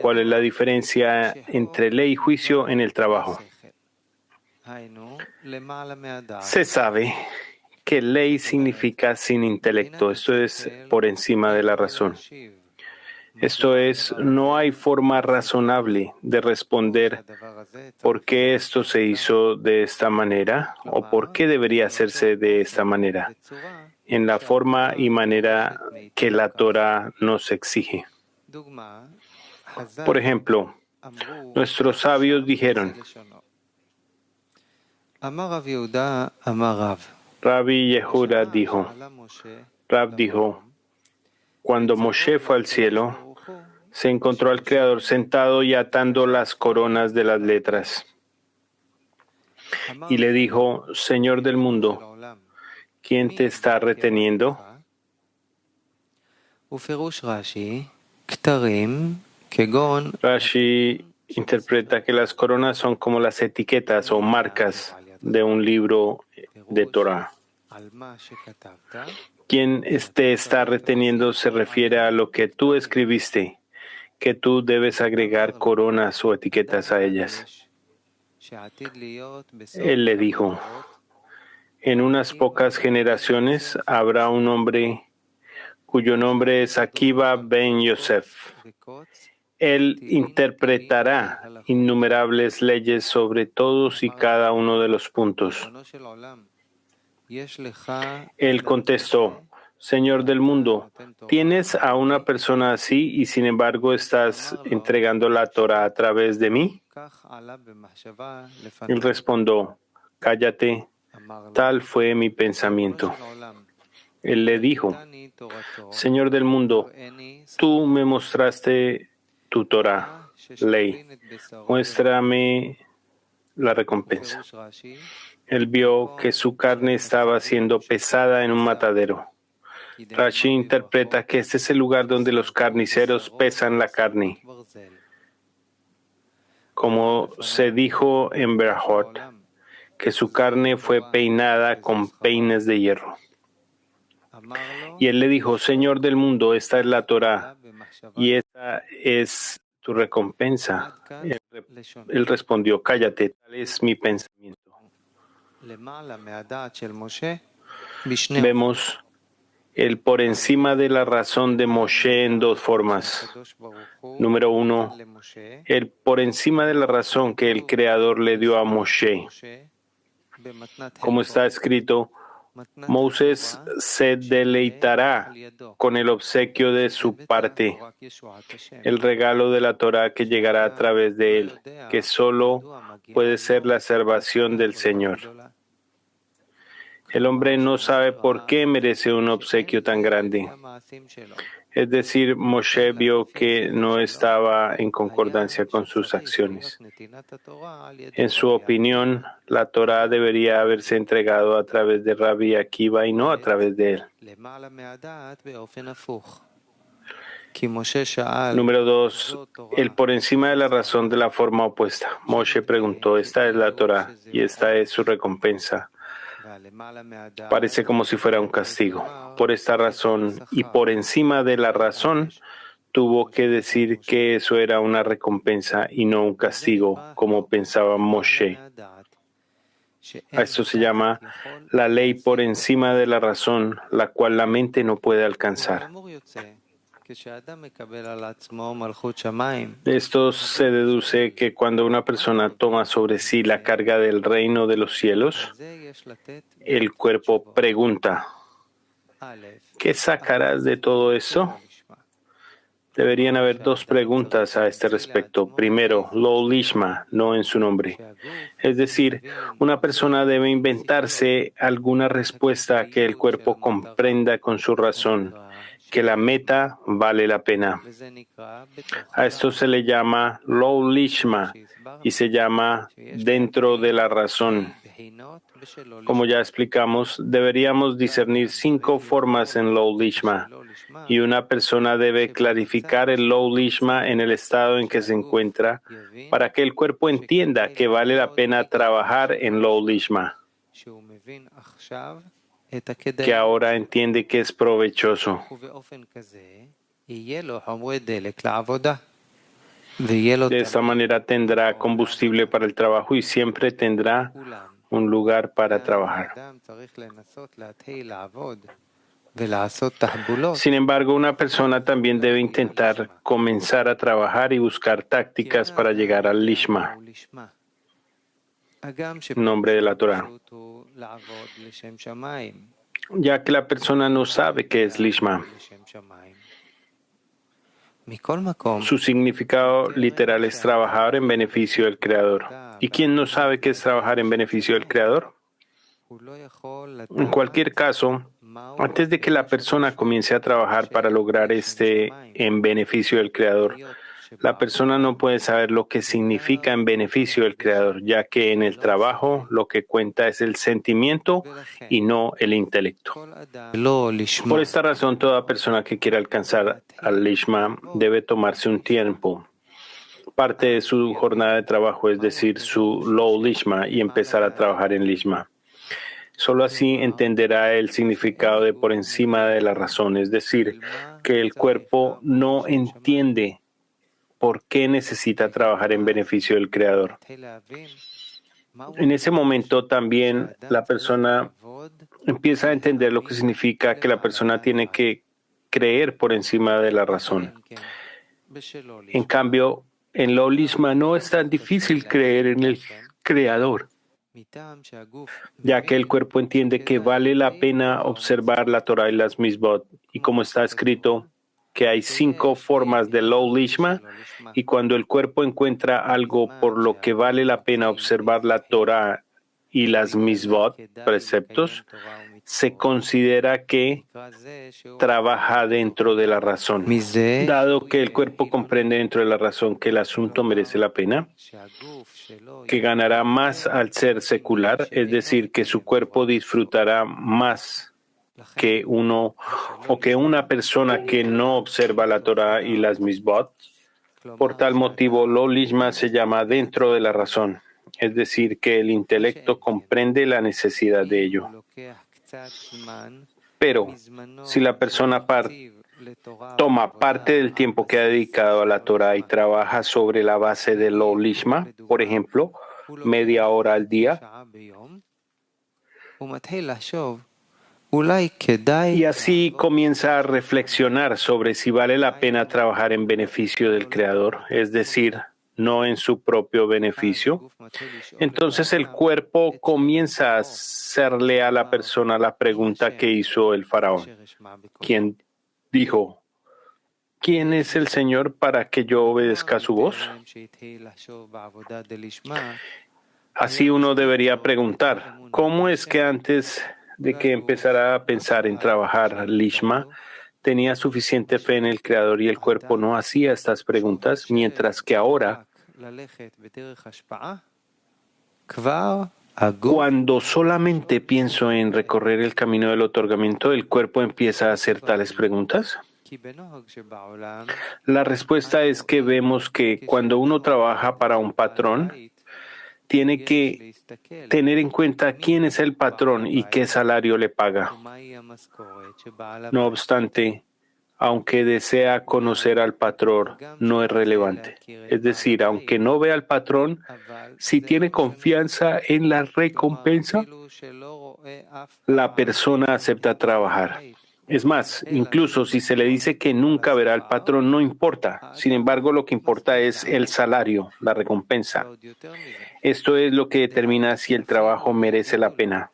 ¿Cuál es la diferencia entre ley y juicio en el trabajo? Se sabe que ley significa sin intelecto, esto es por encima de la razón. Esto es, no hay forma razonable de responder por qué esto se hizo de esta manera o por qué debería hacerse de esta manera, en la forma y manera que la Torah nos exige. Por ejemplo, nuestros sabios dijeron, Rabbi Yehuda dijo, Rab dijo, cuando Moshe fue al cielo, se encontró al Creador sentado y atando las coronas de las letras. Y le dijo, Señor del mundo, ¿quién te está reteniendo? Rashi interpreta que las coronas son como las etiquetas o marcas de un libro de Torah. Quien te está reteniendo se refiere a lo que tú escribiste, que tú debes agregar coronas o etiquetas a ellas. Él le dijo, en unas pocas generaciones habrá un hombre cuyo nombre es Akiva ben Yosef. Él interpretará innumerables leyes sobre todos y cada uno de los puntos. Él contestó, Señor del mundo, ¿tienes a una persona así y sin embargo estás entregando la Torah a través de mí? Él respondió, cállate, tal fue mi pensamiento. Él le dijo, Señor del mundo, tú me mostraste tu Torah, ley, muéstrame la recompensa. Él vio que su carne estaba siendo pesada en un matadero. Rashi interpreta que este es el lugar donde los carniceros pesan la carne. Como se dijo en Berajot, que su carne fue peinada con peines de hierro. Y él le dijo, Señor del mundo, esta es la Torah, y esta es tu recompensa. Él respondió, cállate, tal es mi pensamiento. Vemos el por encima de la razón de Moshe en dos formas. Número uno, el por encima de la razón que el Creador le dio a Moshe. Como está escrito, Moisés se deleitará con el obsequio de su parte, el regalo de la Torah que llegará a través de él, que solo puede ser la salvación del Señor. El hombre no sabe por qué merece un obsequio tan grande. Es decir, Moshe vio que no estaba en concordancia con sus acciones. En su opinión, la Torah debería haberse entregado a través de Rabbi Akiva y no a través de él. Número 2. El por encima de la razón de la forma opuesta. Moshe preguntó, esta es la Torah y esta es su recompensa. Parece como si fuera un castigo. Por esta razón y por encima de la razón, tuvo que decir que eso era una recompensa y no un castigo, como pensaba Moshe. A esto se llama la ley por encima de la razón, la cual la mente no puede alcanzar. De esto se deduce que cuando una persona toma sobre sí la carga del reino de los cielos, el cuerpo pregunta, ¿qué sacarás de todo eso? Deberían haber dos preguntas a este respecto. Primero, lo lishma, no en su nombre. Es decir, una persona debe inventarse alguna respuesta que el cuerpo comprenda con su razón, que la meta vale la pena. A esto se le llama lo lishma y se llama dentro de la razón. Como ya explicamos, deberíamos discernir 5 formas en lo lishma, y una persona debe clarificar el lo lishma en el estado en que se encuentra para que el cuerpo entienda que vale la pena trabajar en lo lishma, que ahora entiende que es provechoso. De esta manera tendrá combustible para el trabajo y siempre tendrá un lugar para trabajar. Sin embargo, una persona también debe intentar comenzar a trabajar y buscar tácticas para llegar al Lishma, nombre de la Torah, ya que la persona no sabe qué es Lishma. Su significado literal es trabajar en beneficio del Creador. ¿Y quién no sabe qué es trabajar en beneficio del Creador? En cualquier caso, antes de que la persona comience a trabajar para lograr en beneficio del Creador, la persona no puede saber lo que significa en beneficio del Creador, ya que en el trabajo lo que cuenta es el sentimiento y no el intelecto. Por esta razón, toda persona que quiera alcanzar al Lishma debe tomarse un tiempo, parte de su jornada de trabajo, es decir, su low Lishma, y empezar a trabajar en Lishma. Solo así entenderá el significado de por encima de la razón, es decir, que el cuerpo no entiende por qué necesita trabajar en beneficio del Creador. En ese momento también la persona empieza a entender lo que significa que la persona tiene que creer por encima de la razón. En cambio, en la Lishma no es tan difícil creer en el Creador, ya que el cuerpo entiende que vale la pena observar la Torah y las Misbot, y como está escrito, que hay 5 formas de Low Lishma, y cuando el cuerpo encuentra algo por lo que vale la pena observar la Torah y las Misbot, preceptos, se considera que trabaja dentro de la razón. Dado que el cuerpo comprende dentro de la razón que el asunto merece la pena, que ganará más al ser secular, es decir, que su cuerpo disfrutará más que una persona que no observa la Torah y las Misbot. Por tal motivo, lo Lishma se llama dentro de la razón, es decir, que el intelecto comprende la necesidad de ello. Pero, si la persona toma parte del tiempo que ha dedicado a la Torah y trabaja sobre la base de lo Lishma, por ejemplo, media hora al día, y así comienza a reflexionar sobre si vale la pena trabajar en beneficio del Creador, es decir, no en su propio beneficio. Entonces el cuerpo comienza a hacerle a la persona la pregunta que hizo el faraón, quien dijo: ¿quién es el Señor para que yo obedezca su voz? Así uno debería preguntar, ¿cómo es que antes de que empezara a pensar en trabajar Lishma, tenía suficiente fe en el Creador y el cuerpo no hacía estas preguntas, mientras que ahora, cuando solamente pienso en recorrer el camino del otorgamiento, el cuerpo empieza a hacer tales preguntas? La respuesta es que vemos que cuando uno trabaja para un patrón, tiene que tener en cuenta quién es el patrón y qué salario le paga. No obstante, aunque desea conocer al patrón, no es relevante. Es decir, aunque no vea al patrón, si tiene confianza en la recompensa, la persona acepta trabajar. Es más, incluso si se le dice que nunca verá al patrón, no importa. Sin embargo, lo que importa es el salario, la recompensa. Esto es lo que determina si el trabajo merece la pena.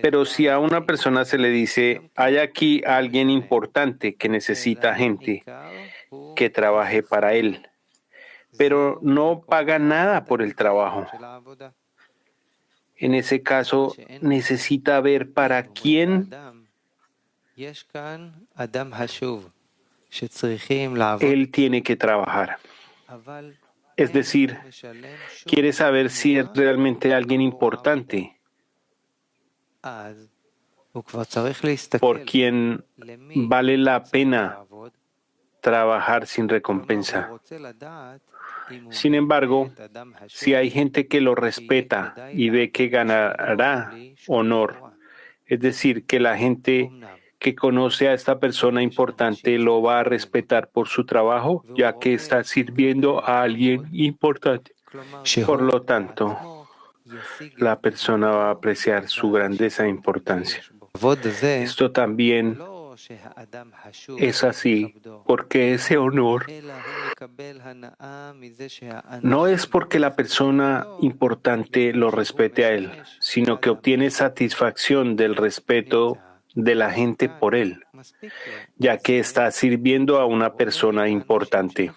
Pero si a una persona se le dice, hay aquí alguien importante que necesita gente que trabaje para él, pero no paga nada por el trabajo, en ese caso necesita ver para quién él tiene que trabajar. Es decir, quiere saber si es realmente alguien importante por quien vale la pena trabajar sin recompensa. Sin embargo, si hay gente que lo respeta y ve que ganará honor, es decir, que la gente que conoce a esta persona importante lo va a respetar por su trabajo, ya que está sirviendo a alguien importante. Por lo tanto, la persona va a apreciar su grandeza e importancia. Esto también es así porque ese honor no es porque la persona importante lo respete a él, sino que obtiene satisfacción del respeto de la gente por él, ya que está sirviendo a una persona importante.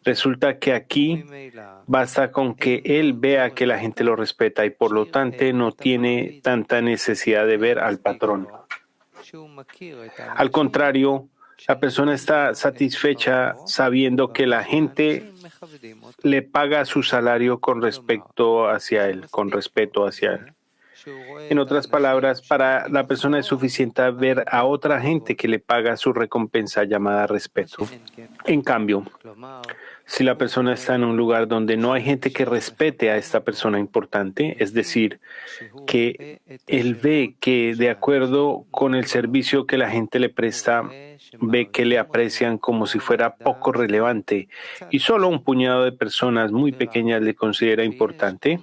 Resulta que aquí basta con que él vea que la gente lo respeta y por lo tanto no tiene tanta necesidad de ver al patrón. Al contrario, la persona está satisfecha sabiendo que la gente le paga su salario con respeto hacia él. En otras palabras, para la persona es suficiente ver a otra gente que le paga su recompensa llamada respeto. En cambio, si la persona está en un lugar donde no hay gente que respete a esta persona importante, es decir, que él ve que de acuerdo con el servicio que la gente le presta, ve que le aprecian como si fuera poco relevante y solo un puñado de personas muy pequeñas le considera importante,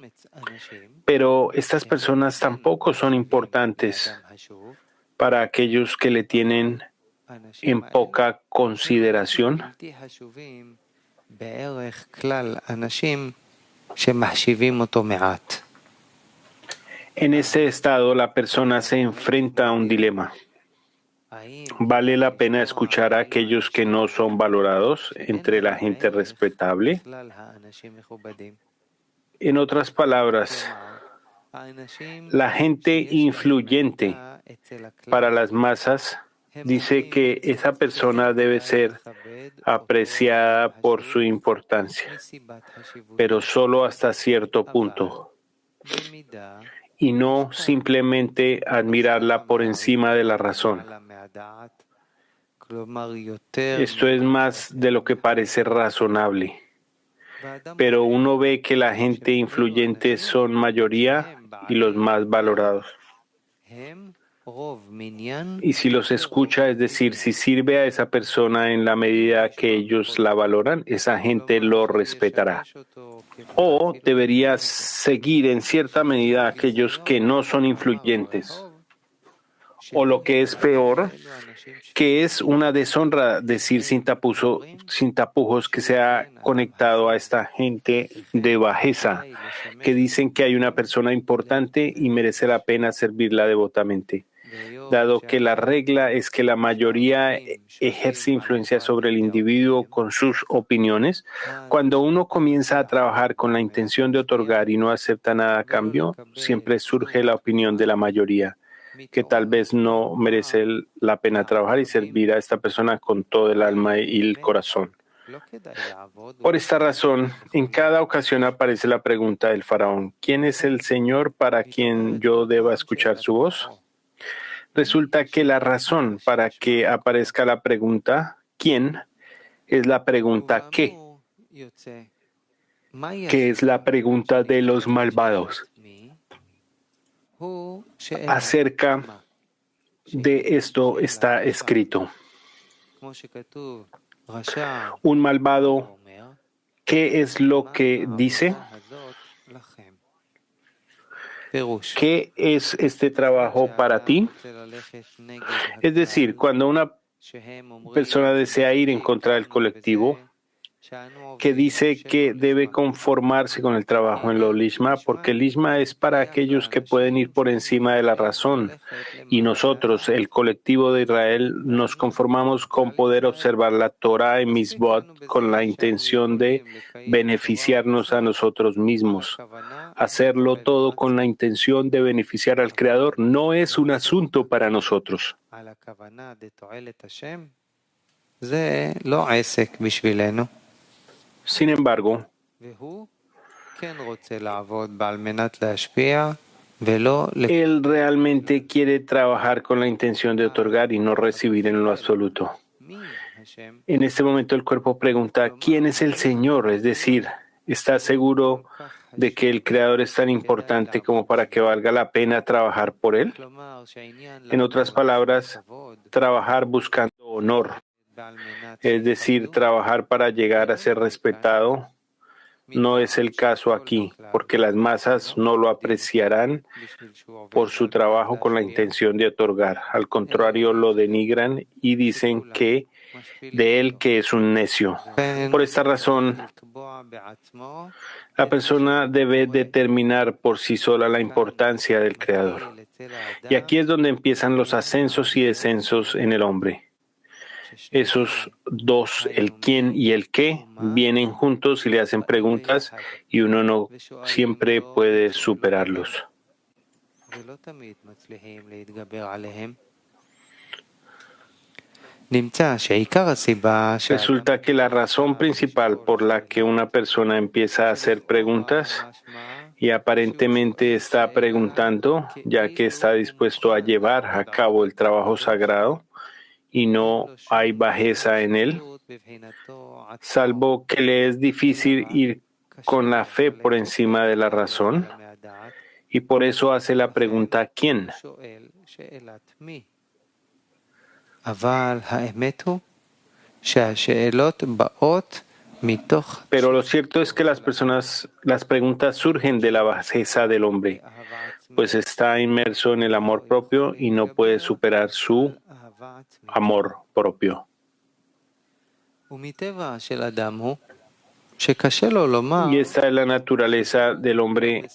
pero estas personas tampoco son importantes para aquellos que le tienen en poca consideración. En ese estado, la persona se enfrenta a un dilema. ¿Vale la pena escuchar a aquellos que no son valorados entre la gente respetable? En otras palabras, la gente influyente para las masas dice que esa persona debe ser apreciada por su importancia, pero solo hasta cierto punto, y no simplemente admirarla por encima de la razón. Esto es más de lo que parece razonable. Pero uno ve que la gente influyente son mayoría y los más valorados. Y si los escucha, es decir, si sirve a esa persona en la medida que ellos la valoran, esa gente lo respetará. O debería seguir en cierta medida a aquellos que no son influyentes. O lo que es peor, que es una deshonra decir sin tapujos que se ha conectado a esta gente de bajeza, que dicen que hay una persona importante y merece la pena servirla devotamente. Dado que la regla es que la mayoría ejerce influencia sobre el individuo con sus opiniones, cuando uno comienza a trabajar con la intención de otorgar y no acepta nada a cambio, siempre surge la opinión de la mayoría, que tal vez no merece la pena trabajar y servir a esta persona con todo el alma y el corazón. Por esta razón, en cada ocasión aparece la pregunta del faraón: ¿quién es el Señor para quien yo deba escuchar su voz? Resulta que la razón para que aparezca la pregunta ¿quién? Es la pregunta ¿qué? Que es la pregunta de los malvados. Acerca de esto está escrito: un malvado, ¿qué es lo que dice? ¿Qué es este trabajo para ti? Es decir, cuando una persona desea ir en contra del colectivo, que dice que debe conformarse con el trabajo en lo lishma, porque el lishma es para aquellos que pueden ir por encima de la razón, y nosotros, el colectivo de Israel, nos conformamos con poder observar la Torah en Mitzvot con la intención de beneficiarnos a nosotros mismos. Hacerlo todo con la intención de beneficiar al Creador no es un asunto para nosotros. Sin embargo, él realmente quiere trabajar con la intención de otorgar y no recibir en lo absoluto. En este momento el cuerpo pregunta: ¿quién es el Señor? Es decir, ¿está seguro de que el Creador es tan importante como para que valga la pena trabajar por él? En otras palabras, trabajar buscando honor, es decir, trabajar para llegar a ser respetado, no es el caso aquí, porque las masas no lo apreciarán por su trabajo con la intención de otorgar. Al contrario, lo denigran y dicen de él que es un necio. Por esta razón, la persona debe determinar por sí sola la importancia del Creador. Y aquí es donde empiezan los ascensos y descensos en el hombre. Esos dos, el quién y el qué, vienen juntos y le hacen preguntas y uno no siempre puede superarlos. Resulta que la razón principal por la que una persona empieza a hacer preguntas y aparentemente está preguntando, ya que está dispuesto a llevar a cabo el trabajo sagrado y no hay bajeza en él, salvo que le es difícil ir con la fe por encima de la razón, y por eso hace la pregunta ¿quién? Pero lo cierto es que las preguntas surgen de la bajeza del hombre, pues está inmerso en el amor propio y no puede superar su amor propio. Y esta es la naturaleza del hombre,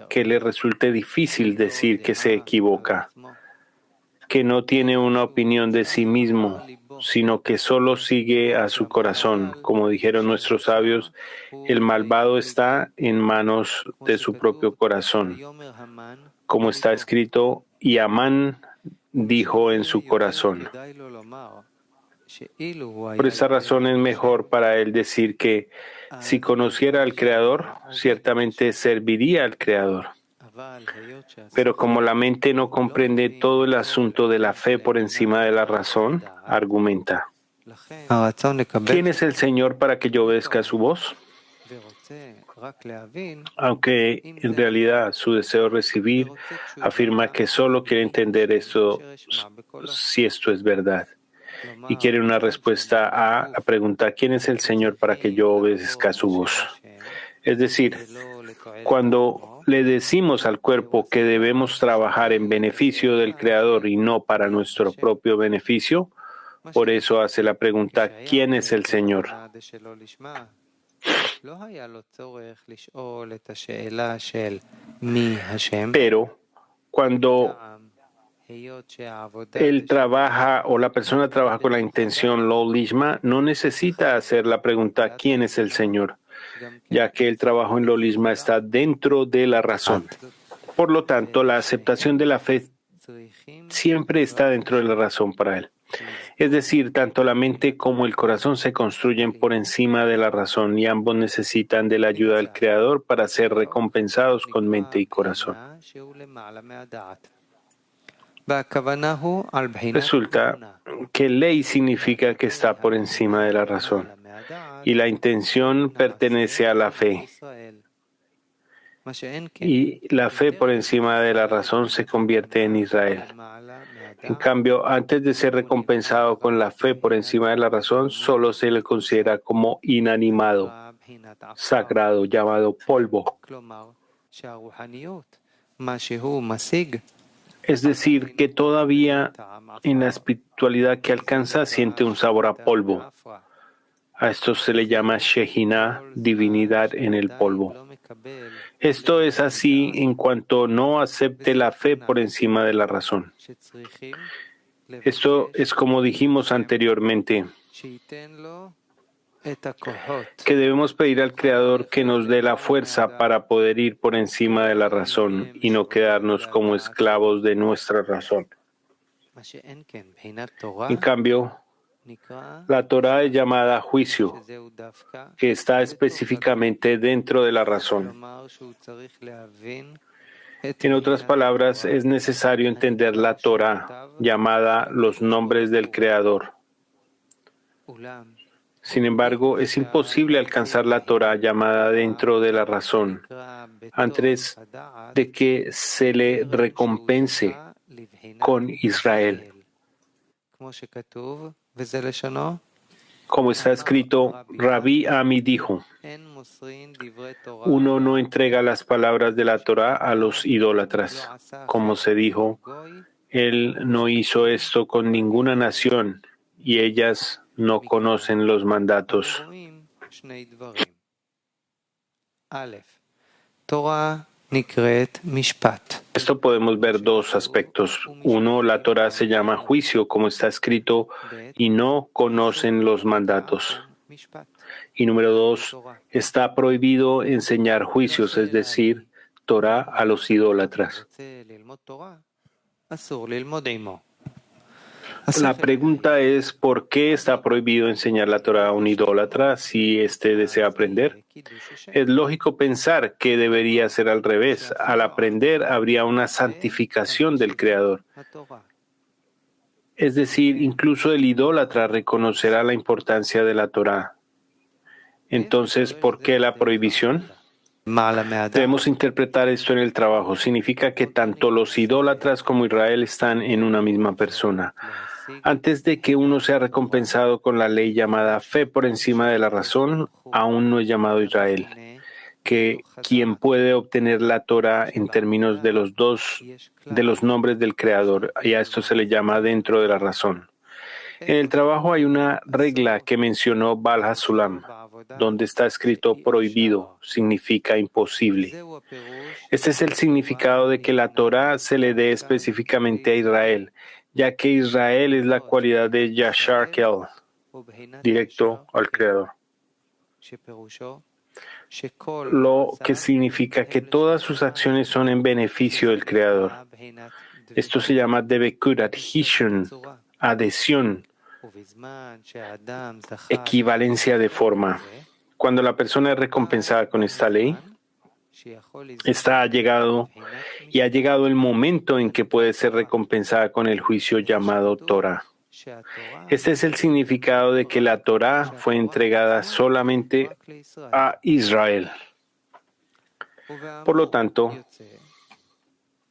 que le resulte difícil decir que se equivoca, que no tiene una opinión de sí mismo, sino que solo sigue a su corazón. Como dijeron nuestros sabios, el malvado está en manos de su propio corazón. Como está escrito, y Amán dijo en su corazón. Por esa razón es mejor para él decir que si conociera al Creador, ciertamente serviría al Creador. Pero como la mente no comprende todo el asunto de la fe por encima de la razón, argumenta: ¿quién es el Señor para que yo obedezca su voz? Aunque en realidad su deseo recibir afirma que solo quiere entender esto, si esto es verdad, y quiere una respuesta a la pregunta ¿quién es el Señor para que yo obedezca su voz? Es decir, cuando le decimos al cuerpo que debemos trabajar en beneficio del Creador y no para nuestro propio beneficio, por eso hace la pregunta ¿quién es el Señor? Pero cuando él trabaja o la persona trabaja con la intención lo lishma, no necesita hacer la pregunta ¿quién es el Señor?, ya que el trabajo en lo lishma está dentro de la razón. Por lo tanto, la aceptación de la fe siempre está dentro de la razón para él. Es decir, tanto la mente como el corazón se construyen por encima de la razón y ambos necesitan de la ayuda del Creador para ser recompensados con mente y corazón. Resulta que ley significa que está por encima de la razón y la intención pertenece a la fe. Y la fe por encima de la razón se convierte en Israel. En cambio, antes de ser recompensado con la fe por encima de la razón, solo se le considera como inanimado, sagrado, llamado polvo. Es decir, que todavía en la espiritualidad que alcanza siente un sabor a polvo. A esto se le llama Shejinah, divinidad en el polvo. Esto es así en cuanto no acepte la fe por encima de la razón. Esto es como dijimos anteriormente, que debemos pedir al Creador que nos dé la fuerza para poder ir por encima de la razón y no quedarnos como esclavos de nuestra razón. En cambio, la Torah es llamada juicio, que está específicamente dentro de la razón. En otras palabras, es necesario entender la Torah, llamada los nombres del Creador. Sin embargo, es imposible alcanzar la Torah llamada dentro de la razón, antes de que se le recompense con Israel. Como está escrito, Rabbi Ami dijo, uno no entrega las palabras de la Torá a los idólatras. Como se dijo, él no hizo esto con ninguna nación y ellas no conocen los mandatos. Esto podemos ver dos aspectos. Uno, la Torá se llama juicio, como está escrito, y no conocen los mandatos. Y número dos, está prohibido enseñar juicios, es decir, Torá a los idólatras. La pregunta es, ¿por qué está prohibido enseñar la Torá a un idólatra si éste desea aprender? Es lógico pensar que debería ser al revés. Al aprender habría una santificación del Creador. Es decir, incluso el idólatra reconocerá la importancia de la Torá. Entonces, ¿por qué la prohibición? Debemos interpretar esto en el trabajo. Significa que tanto los idólatras como Israel están en una misma persona. Antes de que uno sea recompensado con la ley llamada fe por encima de la razón, aún no es llamado Israel. Que quien puede obtener la Torah en términos de los nombres del Creador, y a esto se le llama dentro de la razón. En el trabajo hay una regla que mencionó Baal HaSulam, donde está escrito prohibido, significa imposible. Este es el significado de que la Torah se le dé específicamente a Israel, ya que Israel es la cualidad de Yashar Kel, directo al Creador. Lo que significa que todas sus acciones son en beneficio del Creador. Esto se llama Debekud, adhesión, equivalencia de forma. Cuando la persona es recompensada con esta ley, ha llegado el momento en que puede ser recompensada con el juicio llamado Torah. Este es el significado de que la Torah fue entregada solamente a Israel. Por lo tanto,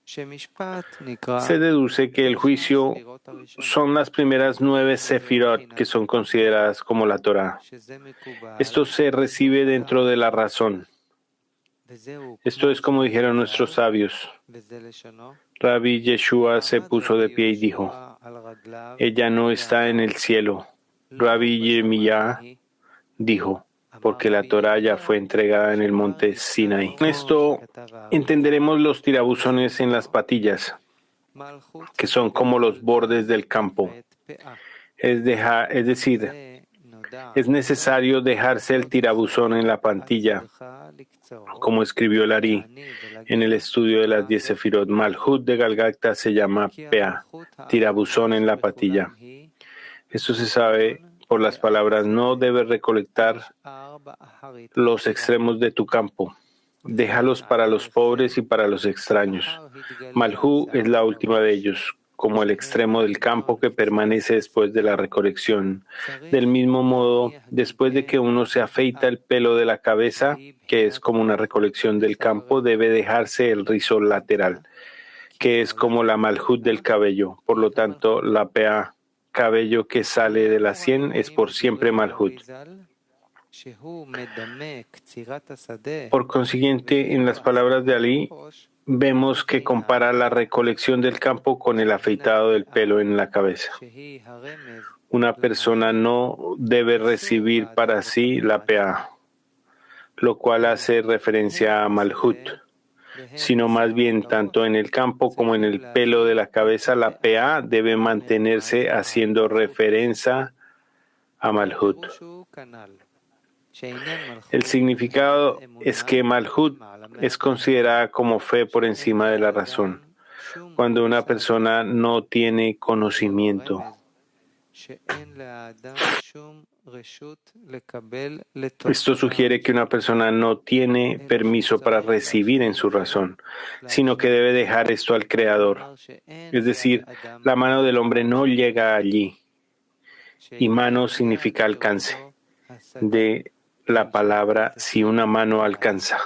se deduce que el juicio son las primeras 9 sefirot que son consideradas como la Torah. Esto se recibe dentro de la razón. Esto es como dijeron nuestros sabios. Rabbi Yeshua se puso de pie y dijo, ella no está en el cielo. Rabbi Yirmiyah dijo, porque la Torah ya fue entregada en el monte Sinai. Con esto entenderemos los tirabuzones en las patillas, que son como los bordes del campo. Es decir, es necesario dejarse el tirabuzón en la pantilla, como escribió el Ari en el estudio de las 10 sefirot. Malhut de Galgacta se llama Pea, tirabuzón en la patilla. Esto se sabe por las palabras, no debes recolectar los extremos de tu campo. Déjalos para los pobres y para los extraños. Malhú es la última de ellos, como el extremo del campo que permanece después de la recolección. Del mismo modo, después de que uno se afeita el pelo de la cabeza, que es como una recolección del campo, debe dejarse el rizo lateral, que es como la malhut del cabello. Por lo tanto, la pea, cabello que sale de la sien, es por siempre malhut. Por consiguiente, en las palabras de Ali, vemos que compara la recolección del campo con el afeitado del pelo en la cabeza. Una persona no debe recibir para sí la pea, lo cual hace referencia a malhut, sino más bien tanto en el campo como en el pelo de la cabeza, la pea debe mantenerse haciendo referencia a malhut. El significado es que malhut es considerada como fe por encima de la razón, cuando una persona no tiene conocimiento. Esto sugiere que una persona no tiene permiso para recibir en su razón, sino que debe dejar esto al Creador. Es decir, la mano del hombre no llega allí. Y mano significa alcance. De la palabra si una mano alcanza.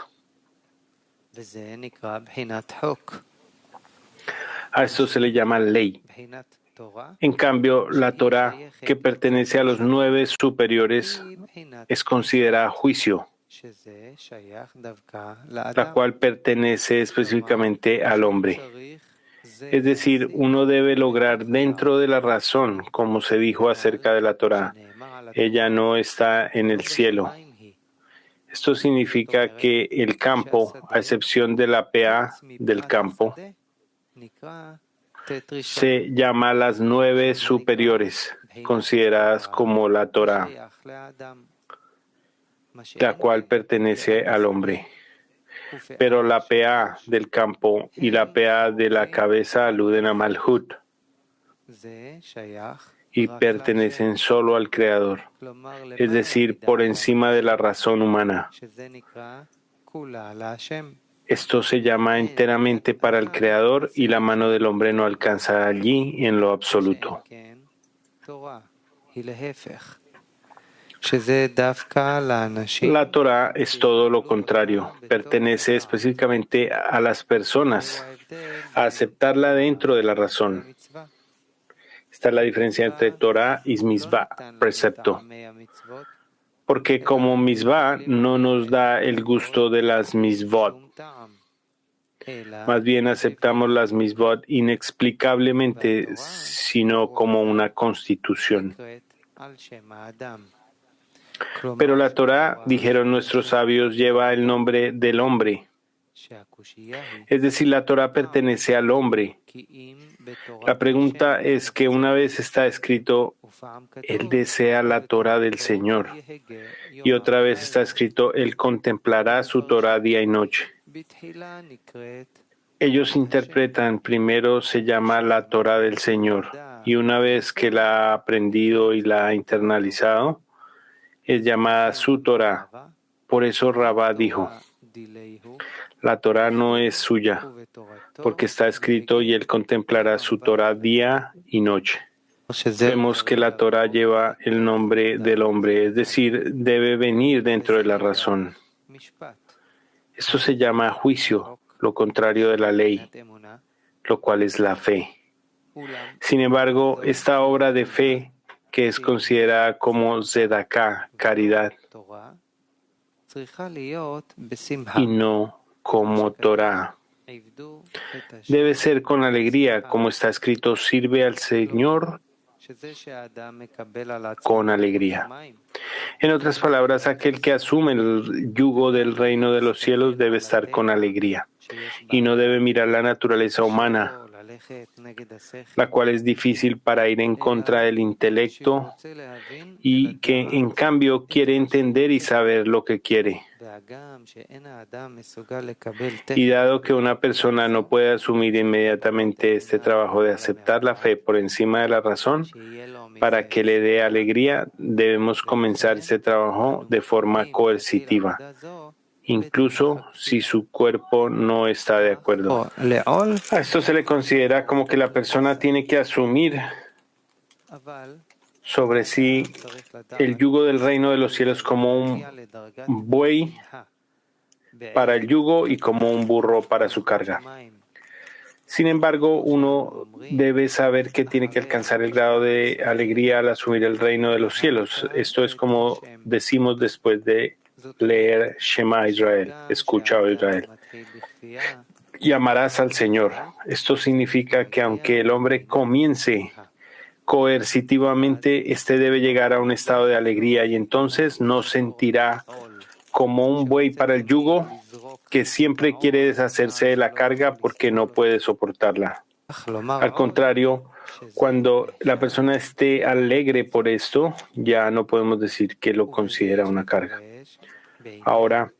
A esto se le llama ley. En cambio, la Torá, que pertenece a los 9 superiores, es considerada juicio, la cual pertenece específicamente al hombre. Es decir, uno debe lograr dentro de la razón, como se dijo acerca de la Torá. Ella no está en el cielo. Esto significa que el campo, a excepción de la PA del campo, se llama las 9 superiores, consideradas como la Torá, la cual pertenece al hombre. Pero la PA del campo y la PA de la cabeza aluden a Malhut y pertenecen solo al Creador, es decir, por encima de la razón humana. Esto se llama enteramente para el Creador y la mano del hombre no alcanza allí en lo absoluto. La Torá es todo lo contrario, pertenece específicamente a las personas, a aceptarla dentro de la razón. Esta es la diferencia entre Torá y Mitzvah, precepto. Porque como Mitzvah no nos da el gusto de las Mitzvot. Más bien aceptamos las Mitzvot inexplicablemente, sino como una constitución. Pero la Torá, dijeron nuestros sabios, lleva el nombre del hombre. Es decir, la Torá pertenece al hombre. La pregunta es que una vez está escrito, él desea la Torá del Señor. Y otra vez está escrito, él contemplará su Torá día y noche. Ellos interpretan, primero se llama la Torá del Señor. Y una vez que la ha aprendido y la ha internalizado, es llamada su Torá. Por eso Rabá dijo, la Torá no es suya, porque está escrito y él contemplará su Torá día y noche. Vemos que la Torá lleva el nombre del hombre, es decir, debe venir dentro de la razón. Esto se llama juicio, lo contrario de la ley, lo cual es la fe. Sin embargo, esta obra de fe, que es considerada como Zedaká, caridad, y no como Torá, debe ser con alegría, como está escrito, sirve al Señor con alegría. En otras palabras, aquel que asume el yugo del reino de los cielos debe estar con alegría y no debe mirar la naturaleza humana, la cual es difícil para ir en contra del intelecto y que en cambio quiere entender y saber lo que quiere. Y dado que una persona no puede asumir inmediatamente este trabajo de aceptar la fe por encima de la razón, para que le dé alegría, debemos comenzar este trabajo de forma coercitiva, incluso si su cuerpo no está de acuerdo. A esto se le considera como que la persona tiene que asumir sobre sí el yugo del reino de los cielos como un buey para el yugo y como un burro para su carga. Sin embargo, uno debe saber que tiene que alcanzar el grado de alegría al asumir el reino de los cielos. Esto es como decimos después de leer Shema Israel, escucha, oh Israel. Y amarás al Señor. Esto significa que aunque el hombre comience coercitivamente, este debe llegar a un estado de alegría y entonces no sentirá como un buey para el yugo que siempre quiere deshacerse de la carga porque no puede soportarla. Al contrario, cuando la persona esté alegre por esto, ya no podemos decir que lo considera una carga. Ahora,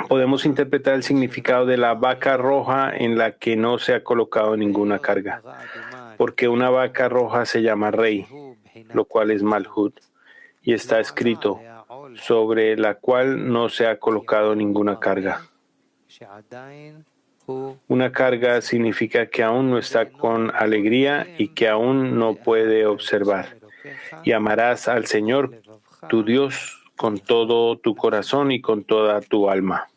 podemos interpretar el significado de la vaca roja en la que no se ha colocado ninguna carga, porque una vaca roja se llama rey, lo cual es Malhut, y está escrito, sobre la cual no se ha colocado ninguna carga. Una carga significa que aún no está con alegría y que aún no puede observar. Y amarás al Señor, tu Dios, con todo tu corazón y con toda tu alma.